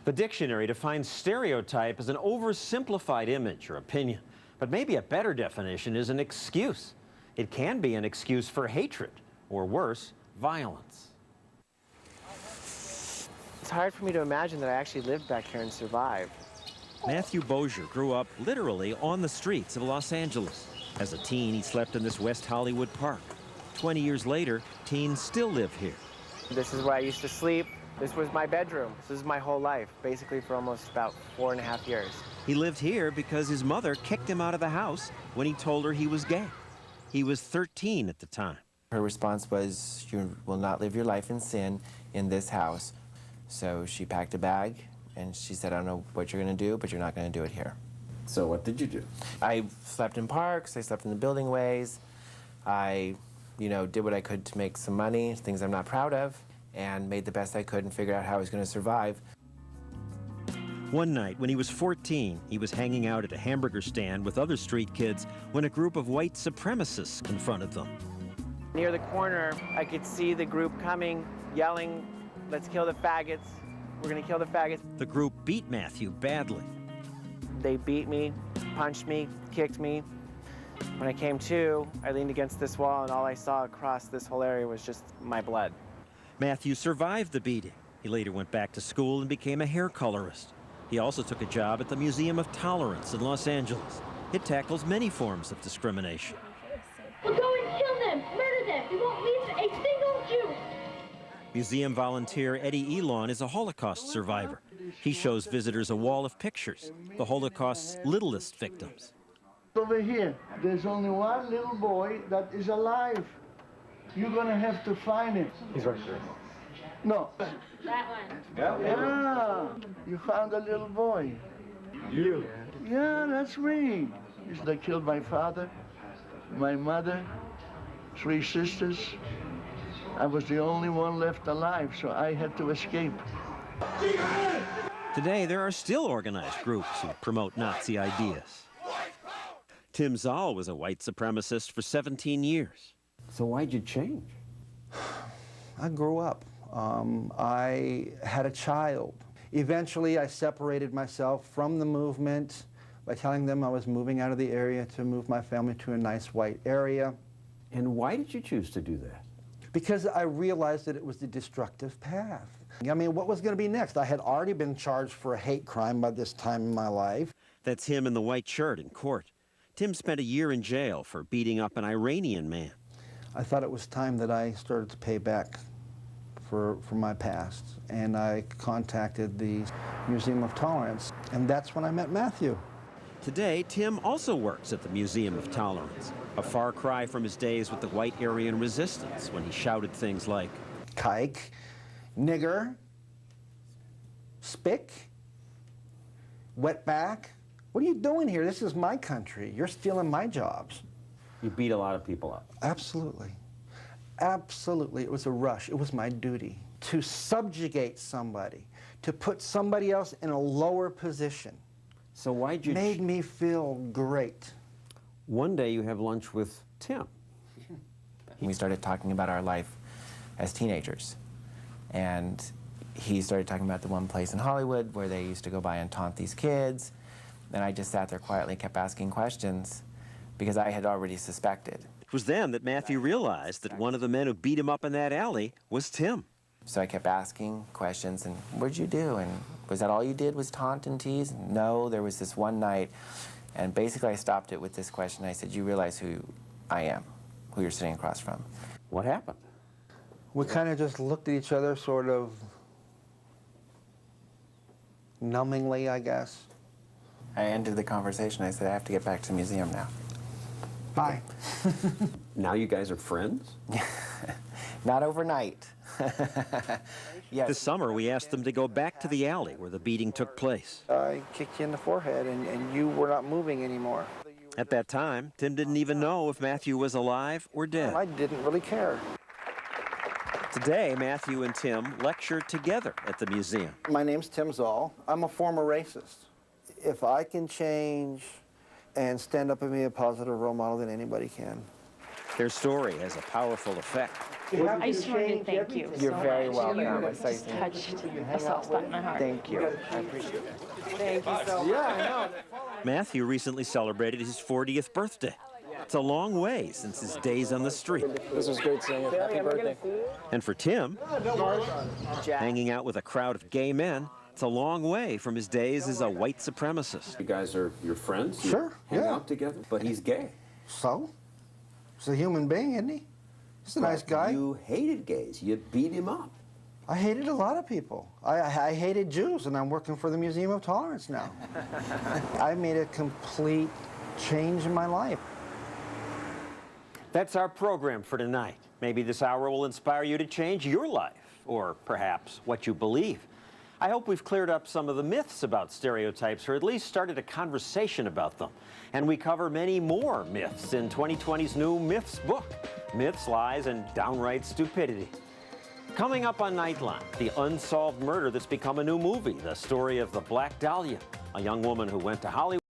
The dictionary defines stereotype as an oversimplified image or opinion, but maybe a better definition is an excuse. It can be an excuse for hatred, or worse, violence. It's hard for me to imagine that I actually lived back here and survived. Matthew Boger grew up literally on the streets of Los Angeles. As a teen, he slept in this West Hollywood park. 20 years later, teens still live here. This is where I used to sleep. This was my bedroom. This is my whole life, basically for almost about 4.5 years. He lived here because his mother kicked him out of the house when he told her he was gay. He was 13 at the time. Her response was, "You will not live your life in sin in this house." So she packed a bag and she said, "I don't know what you're going to do, but you're not going to do it here." So what did you do? I slept in parks, I slept in the building ways. I, did what I could to make some money, things I'm not proud of, and made the best I could and figured out how I was going to survive. One night, when he was 14, he was hanging out at a hamburger stand with other street kids when a group of white supremacists confronted them. Near the corner, I could see the group coming, yelling, "Let's kill the faggots. We're gonna kill the faggots." The group beat Matthew badly. They beat me, punched me, kicked me. When I came to, I leaned against this wall and all I saw across this whole area was just my blood. Matthew survived the beating. He later went back to school and became a hair colorist. He also took a job at the Museum of Tolerance in Los Angeles. It tackles many forms of discrimination. We'll go and kill them, murder them. We won't leave a single Jew. Museum volunteer Eddie Elon is a Holocaust survivor. He shows visitors a wall of pictures, the Holocaust's littlest victims. Over here, there's only one little boy that is alive. You're gonna have to find him. He's right there. No. That one. Yeah, you found a little boy. You? Yeah, that's me. They killed my father, my mother, 3 sisters. I was the only one left alive, so I had to escape. Today, there are still organized groups who promote Nazi ideas. Tim Zaal was a white supremacist for 17 years. So why'd you change? I grew up. I had a child. Eventually, I separated myself from the movement by telling them I was moving out of the area to move my family to a nice white area. And why did you choose to do that? Because I realized that it was the destructive path. I mean, what was going to be next? I had already been charged for a hate crime by this time in my life. That's him in the white shirt in court. Tim spent a year in jail for beating up an Iranian man. I thought it was time that I started to pay back for my past, and I contacted the Museum of Tolerance, and that's when I met Matthew. Today, Tim also works at the Museum of Tolerance, a far cry from his days with the white Aryan resistance when he shouted things like, "Kike, nigger, spick, wetback. What are you doing here? This is my country. You're stealing my jobs." You beat a lot of people up. Absolutely. Absolutely. It was a rush. It was my duty to subjugate somebody, to put somebody else in a lower position. So why'd you... Made me feel great. One day you have lunch with Tim. We started talking about our life as teenagers. And he started talking about the one place in Hollywood where they used to go by and taunt these kids. And I just sat there quietly, kept asking questions because I had already suspected. It was then that Matthew realized that one of the men who beat him up in that alley was Tim. So I kept asking questions, and what'd you do? And was that all you did was taunt and tease? No, there was this one night, and basically I stopped it with this question. I said, "You realize who I am, who you're sitting across from?" What happened? We kind of just looked at each other sort of numbingly, I guess. I ended the conversation. I said, "I have to get back to the museum now." Bye. Now you guys are friends? Not overnight. Yes. This summer, we asked them to go back to the alley where the beating took place. I kicked you in the forehead, and you were not moving anymore. At that time, Tim didn't even know if Matthew was alive or dead. I didn't really care. Today, Matthew and Tim lecture together at the museum. My name's Tim Zaal. I'm a former racist. If I can change and stand up and be a positive role model, then anybody can. Their story has a powerful effect. I just wanted to thank you. You're so very much. welcome. You It's like- just touched a soft spot in my heart. Thank you. I appreciate it. Thank you so much. Matthew recently celebrated his 40th birthday. It's a long way since his days on the street. This was great seeing you. Happy birthday. And for Tim, hanging out with a crowd of gay men, it's a long way from his days as a white supremacist. You guys are your friends? You Sure, hang yeah. out together? But he's gay. So? He's a human being, isn't he? He's a nice guy. You hated gays. You beat him up. I hated a lot of people. I hated Jews, and I'm working for the Museum of Tolerance now. I made a complete change in my life. That's our program for tonight. Maybe this hour will inspire you to change your life, or perhaps what you believe. I hope we've cleared up some of the myths about stereotypes, or at least started a conversation about them. And we cover many more myths in 2020's new Myths book, Myths, Lies, and Downright Stupidity. Coming up on Nightline, the unsolved murder that's become a new movie, the story of the Black Dahlia, a young woman who went to Hollywood